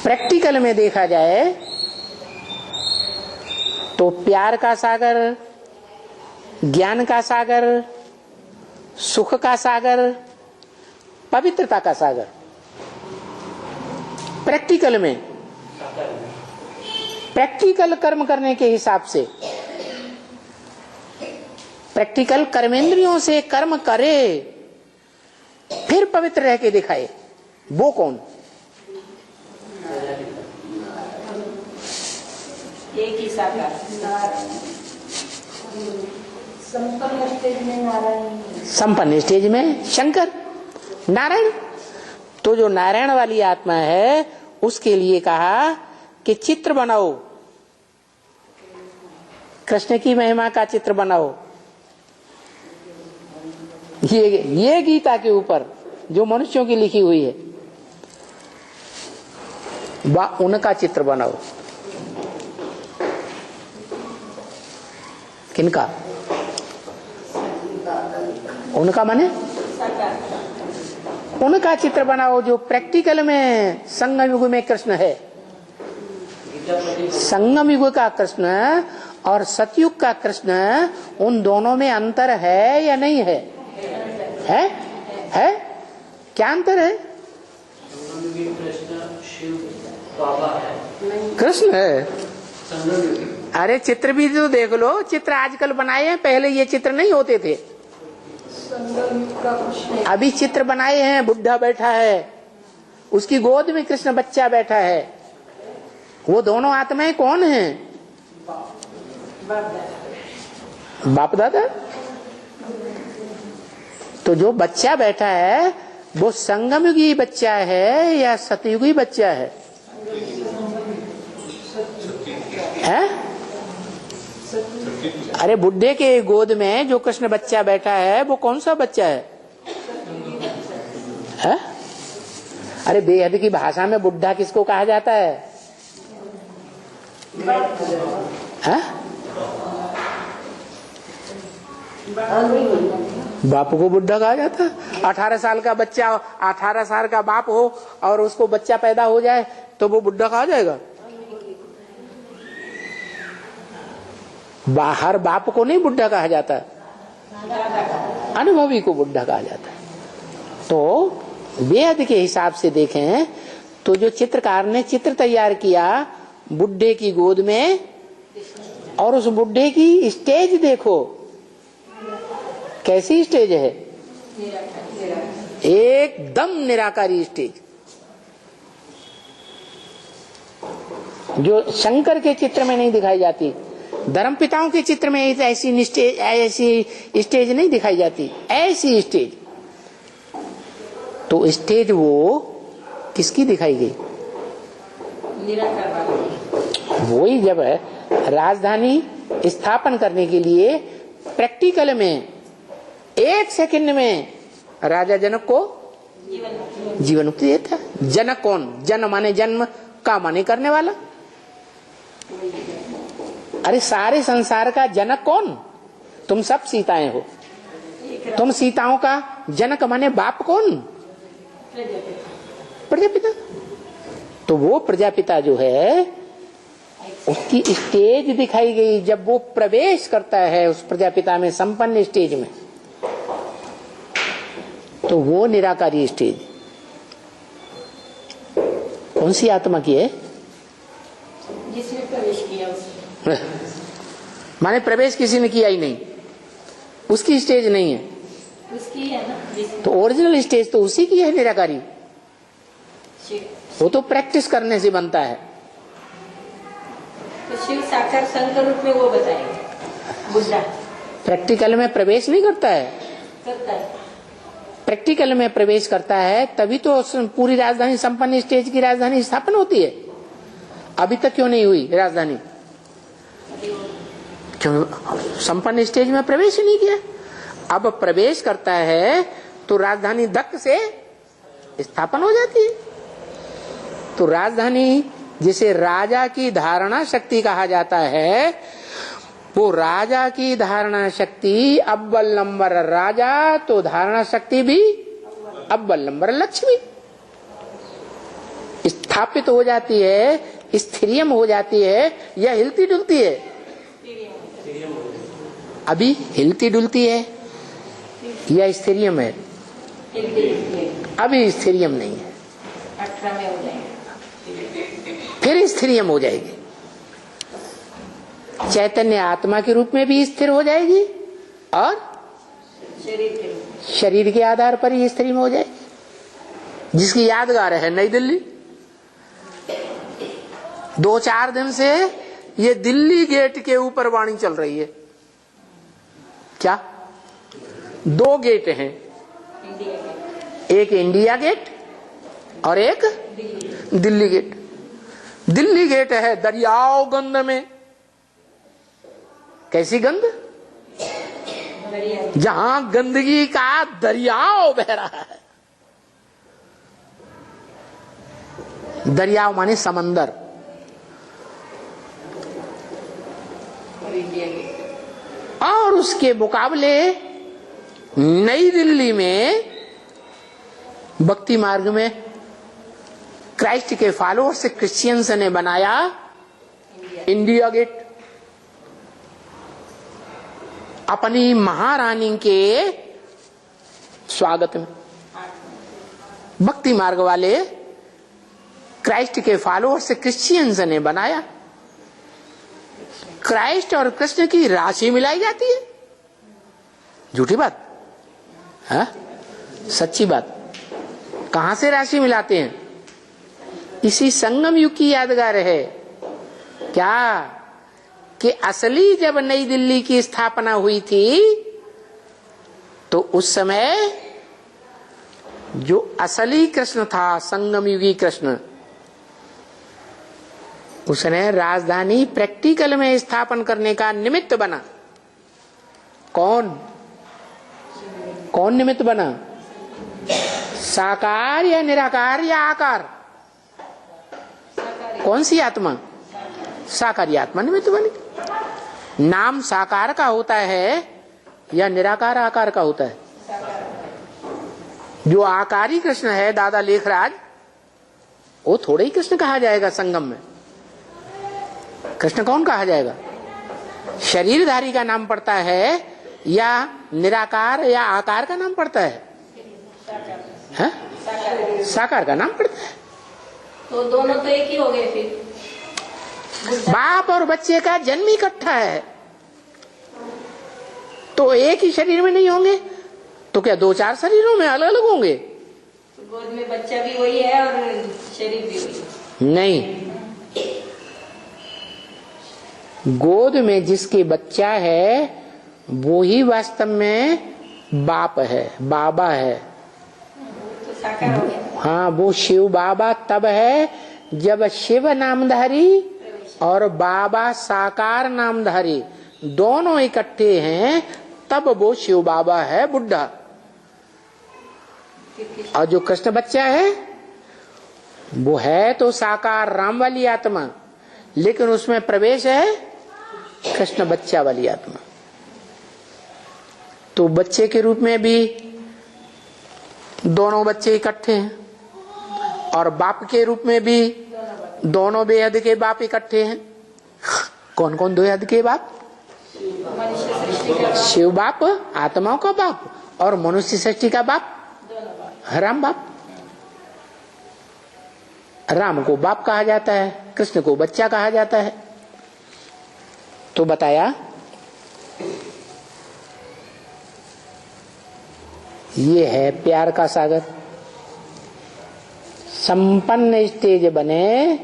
Practical में देखा जाए तो प्यार का सागर, ज्ञान का सागर, सुख का सागर, पवित्रता का सागर प्रैक्टिकल में, प्रैक्टिकल कर्म करने के हिसाब से, प्रैक्टिकल कर्मेंद्रियों से कर्म करे फिर पवित्र रह के दिखाए, वो कौन? एक ही साकार संपन्न स्टेज में नारायण, संपन्न स्टेज में शंकर, नारायण। तो जो नारायण वाली आत्मा है उसके लिए कहा कि चित्र बनाओ, कृष्ण की महिमा का चित्र बनाओ। ये गीता के ऊपर जो मनुष्यों की लिखी हुई है उनका चित्र बनाओ। किनका? उनका माने उनका चित्र बनाओ जो प्रैक्टिकल में संगम युग में कृष्ण है। संगम युग का कृष्ण और सतयुग का कृष्ण, उन दोनों में अंतर है या नहीं है? है? क्या अंतर है? कृष्ण है। अरे चित्र भी तो देख लो, चित्र आजकल बनाए हैं, पहले ये चित्र नहीं होते थे। अभी चित्र बनाए हैं, बुढ़ा बैठा है, उसकी गोद में कृष्ण बच्चा बैठा है। वो दोनों आत्माएं कौन हैं? बाप दादा। तो जो बच्चा बैठा है वो संगमयुगी बच्चा है या सतयुगी बच्चा है? अरे बुढ़े के गोद में जो कृष्ण बच्चा बैठा है वो कौन सा बच्चा है? अरे बेहद की भाषा में बुढ़ा किसको कहा जाता है? बाप को बुढ़ा कहा जाता है। 18 साल का बच्चा, 18 साल का बाप हो और उसको बच्चा पैदा हो जाए तो वो बुढ़ा कहा जाएगा? बाहर बाप को नहीं बुढ़ा कहा जाता, अनुभवी को बुढ़ा कहा जाता है। तो वेद के हिसाब से देखें तो जो चित्रकार ने चित्र तैयार किया बुढ़े की गोद में, और उस बुढ़े की स्टेज देखो कैसी स्टेज है, एकदम निराकारी स्टेज। जो शंकर के चित्र में नहीं दिखाई जाती, धर्म पिताओं के चित्र में ऐसी स्टेज नहीं दिखाई जाती, ऐसी स्टेज। तो स्टेज वो किसकी दिखाई गई? वही जब राजधानी स्थापन करने के लिए प्रैक्टिकल में 1 सेकंड में राजा जनक को जीवन मुक्ति देता है। जनक कौन? जन माने जन्म, का माने करने वाला। अरे सारे संसार का जनक कौन? तुम सब सीताएं हो। तुम सीताओं का जनक माने बाप कौन? प्रजापिता। तो वो प्रजापिता जो है उसकी स्टेज दिखाई गई जब वो प्रवेश करता है उस प्रजापिता में, संपन्न स्टेज में। तो वो निराकारी स्टेज कौन सी आत्मा की है? जिसने प्रवेश किया उसने। माने प्रवेश किसी ने किया ही नहीं, उसकी स्टेज नहीं है, उसकी है ना। तो ओरिजिनल स्टेज तो उसी की है निराकारी। वो तो प्रैक्टिस करने से बनता है। तो शिव साकार शंकर रूप में वो बताएंगे। बुद्धा प्रैक्टिकल में प्रवेश नहीं करता है, करता है। प्रैक्टिकल में प्रवेश करता है तभी तो पूरी राजधानी, संपन्न स्टेज की राजधानी स्थापन होती है। अभी तक क्यों नहीं हुई राजधानी? क्यों? संपन्न स्टेज में प्रवेश ही नहीं किया। अब प्रवेश करता है तो राजधानी धक्क से स्थापन हो जाती है। तो राजधानी जिसे राजा की धारणा शक्ति कहा जाता है, वो राजा की धारणा शक्ति अव्वल नंबर राजा, तो धारणा शक्ति भी अव्वल नंबर लक्ष्मी। स्थापित हो जाती है, स्थिरियम हो जाती है, या हिलती डुलती है? अभी हिलती डुलती है या स्थिरियम है? अभी स्थिरियम नहीं है, 18 में हो जाएंगे, फिर स्थिरियम हो जाएगी। चैतन्य आत्मा के रूप में भी स्थिर हो जाएगी और शरीर के रूप शरीर के आधार पर ही स्थिर हो जाएगी, जिसकी यादगार है नई दिल्ली। 2-4 दिन से ये दिल्ली गेट के ऊपर वाणी चल रही है। क्या 2 गेट हैं, इंडिया के, एक इंडिया गेट और एक दिल्ली गेट। दिल्ली गेट है दरियाओ गंध में। कैसी गंध? बढ़िया, जहां गंदगी का दरियाओ बह रहा है। दरियाओ माने समंदर। और इंडिया के, और उसके मुकाबले नई दिल्ली में भक्ति मार्ग में क्राइस्ट के फॉलोअर्स क्रिश्चियंस ने बनाया इंडिया गेट। अपनी महारानी के स्वागत में भक्ति मार्ग वाले क्राइस्ट के फॉलोअर्स क्रिश्चियंस ने बनाया। क्राइस्ट और कृष्ण की राशि मिलाई जाती है। झूठी बात है? सच्ची बात। कहां से राशि मिलाते हैं? इसी संगम युग की यादगार है। क्या कि असली जब नई दिल्ली की स्थापना हुई थी तो उस समय जो असली कृष्ण था, संगम युगी कृष्ण, उसने राजधानी प्रैक्टिकल में स्थापन करने का निमित्त बना। कौन निमित्त बना? साकार या निराकार या आकार? कौन सी आत्मा? साकारी आत्मा निमित्त बनी। नाम साकार का होता है या निराकार आकार का होता है? जो आकारी कृष्ण है दादा लेखराज, वो थोड़ा ही कृष्ण कहा जाएगा संगम में। कृष्ण कौन कहा जाएगा? शरीरधारी का नाम पड़ता है या निराकार या आकार का नाम पड़ता है? साकार का नाम पड़ता है। तो दोनों तो एक ही हो गए फिर। बाप और बच्चे का जन्म इकट्ठा है, तो एक ही शरीर में नहीं होंगे तो क्या 2-4 शरीरों में अलग अलग होंगे? गोद में बच्चा भी वही है और शरीर भी वही है। नहीं, गोद में जिसके बच्चा है वो ही वास्तव में बाप है, बाबा है। तो साकार हो गया। हाँ, वो शिव बाबा तब है जब शिव नामधारी और बाबा साकार नामधारी दोनों इकट्ठे हैं, तब वो शिव बाबा है बुढ़ा। और जो कृष्ण बच्चा है वो है तो साकार राम वाली आत्मा, लेकिन उसमें प्रवेश है कृष्ण बच्चा वाली आत्मा। तो बच्चे के रूप में भी दोनों बच्चे इकट्ठे हैं और बाप के रूप में भी दोनों बेहद के बाप इकट्ठे हैं। कौन कौन बेहद के बाप? शिव बाप, आत्माओं का बाप, और मनुष्य सृष्टि का बाप राम बाप। राम को बाप कहा जाता है, कृष्ण को बच्चा कहा जाता है। तो बताया ये है प्यार का सागर। संपन्न स्टेज बने